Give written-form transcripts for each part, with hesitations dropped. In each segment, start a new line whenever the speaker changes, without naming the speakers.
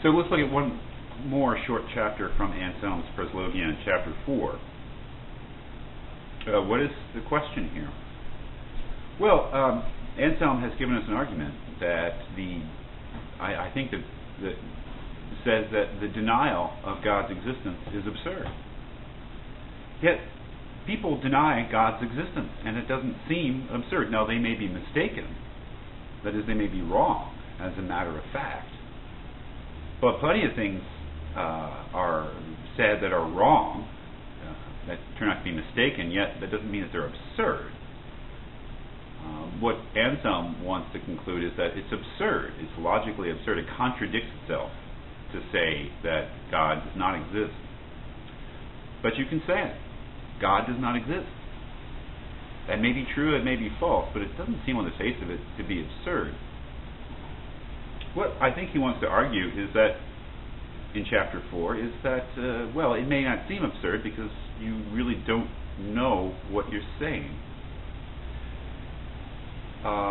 So let's look at one more short chapter from Anselm's Proslogion, chapter 4. What is the question here? Well, Anselm has given us an argument that I think that says that the denial of God's existence is absurd. Yet people deny God's existence, and it doesn't seem absurd. Now, they may be mistaken. That is, they may be wrong as a matter of fact. But plenty of things are said that are wrong, that turn out to be mistaken, yet that doesn't mean that they're absurd. What Anselm wants to conclude is that it's absurd. It's logically absurd. It contradicts itself to say that God does not exist. But you can say it. God does not exist. That may be true, it may be false, but it doesn't seem on the face of it to be absurd. What I think he wants to argue is that, in chapter 4, is that, well, it may not seem absurd because you really don't know what you're saying.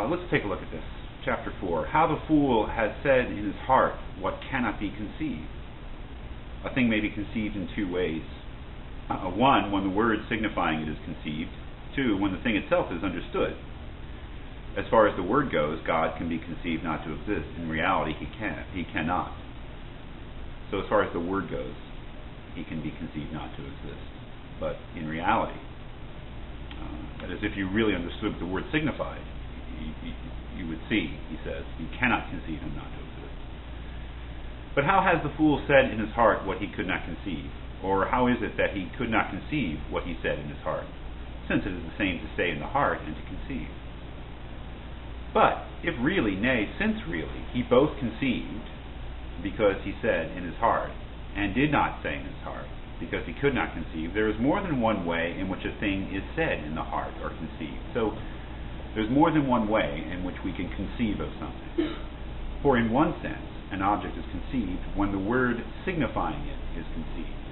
Let's take a look at this. Chapter 4. How the fool has said in his heart what cannot be conceived. A thing may be conceived in two ways. One, when the word signifying it is conceived. Two, when the thing itself is understood. As far as the word goes, God can be conceived not to exist. In reality, he cannot. So as far as the word goes, he can be conceived not to exist. But in reality, that is, if you really understood what the word signified, you would see, he says, you cannot conceive him not to exist. But how has the fool said in his heart what he could not conceive? Or how is it that he could not conceive what he said in his heart? Since it is the same to say in the heart and to conceive. But if really, nay, since really, he both conceived, because he said in his heart, and did not say in his heart, because he could not conceive, there is more than one way in which a thing is said in the heart or conceived. So there's more than one way in which we can conceive of something. For in one sense, an object is conceived when the word signifying it is conceived,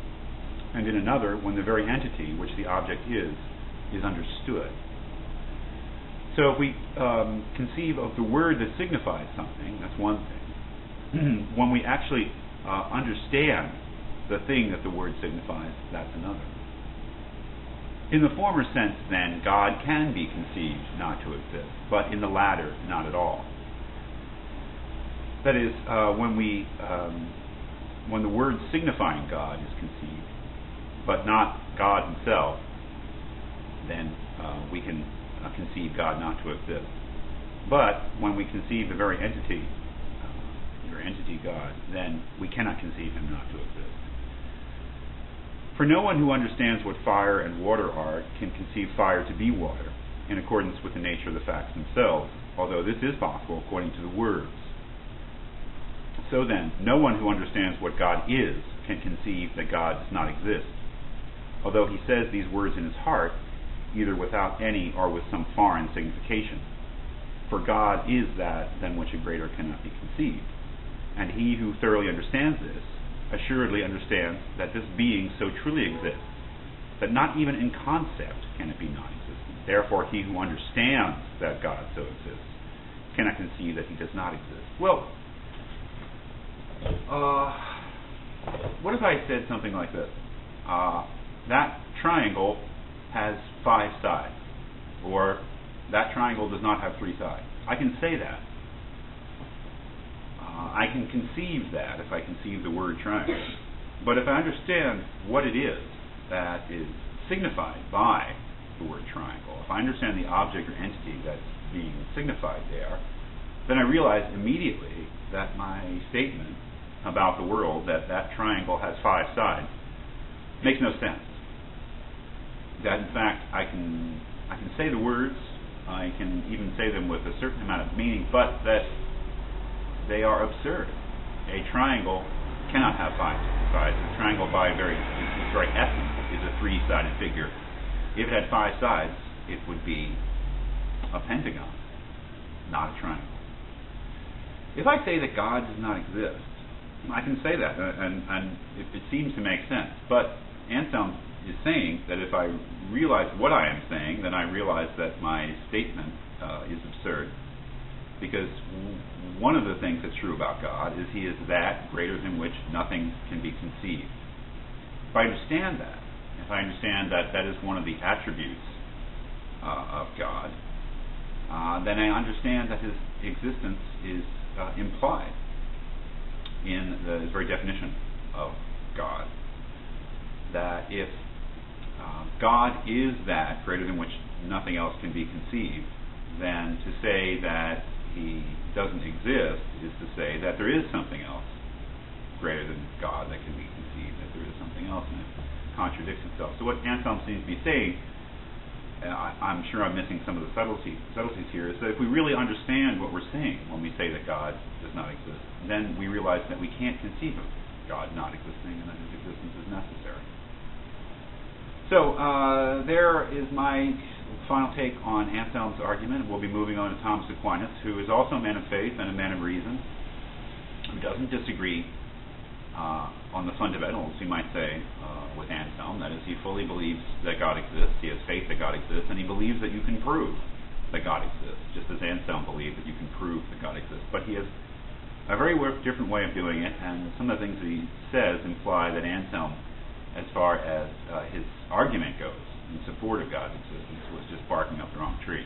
and in another, when the very entity which the object is understood. So if we conceive of the word that signifies something, that's one thing. When we actually understand the thing that the word signifies, that's another. In the former sense, then, God can be conceived not to exist, but in the latter, not at all. That is, when the word signifying God is conceived, but not God himself, then we can conceive God not to exist. But when we conceive the very entity God, then we cannot conceive him not to exist. For no one who understands what fire and water are can conceive fire to be water, in accordance with the nature of the facts themselves, although this is possible according to the words. So then, no one who understands what God is can conceive that God does not exist, although he says these words in his heart, either without any or with some foreign signification. For God is that than which a greater cannot be conceived. And he who thoroughly understands this assuredly understands that this being so truly exists that not even in concept can it be non-existent. Therefore, he who understands that God so exists cannot conceive that he does not exist. Well, what if I said something like this? That triangle has 5 sides, or that triangle does not have 3 sides. I can say that. I can conceive that if I conceive the word triangle. But if I understand what it is that is signified by the word triangle, if I understand the object or entity that's being signified there, then I realize immediately that my statement about the world, that that triangle has 5 sides, makes no sense. That in fact I can say the words, I can even say them with a certain amount of meaning, but that they are absurd. A triangle cannot have 5 sides. A triangle by its very essence is a 3-sided figure. If it had 5 sides, it would be a pentagon, not a triangle. If I say that God does not exist, I can say that, and it seems to make sense. But Anselm is saying that if I realize what I am saying, then I realize that my statement is absurd. Because one of the things that's true about God is he is that greater than which nothing can be conceived. If I understand that, that is one of the attributes of God, then I understand that his existence is implied in the very definition of God. That if God is that greater than which nothing else can be conceived, then to say that he doesn't exist is to say that there is something else greater than God that can be conceived, that there is something else, and it contradicts itself. So what Anselm seems to be saying, I'm sure I'm missing some of the subtleties here, is that if we really understand what we're saying when we say that God does not exist, then we realize that we can't conceive of God not existing and that his existence is necessary. So there is my final take on Anselm's argument. We'll be moving on to Thomas Aquinas, who is also a man of faith and a man of reason, who doesn't disagree on the fundamentals, you might say, with Anselm. That is, he fully believes that God exists, he has faith that God exists, and he believes that you can prove that God exists, just as Anselm believed that you can prove that God exists. But he has a very different way of doing it, and some of the things that he says imply that Anselm, as far as his argument goes in support of God's existence, was just barking up the wrong tree.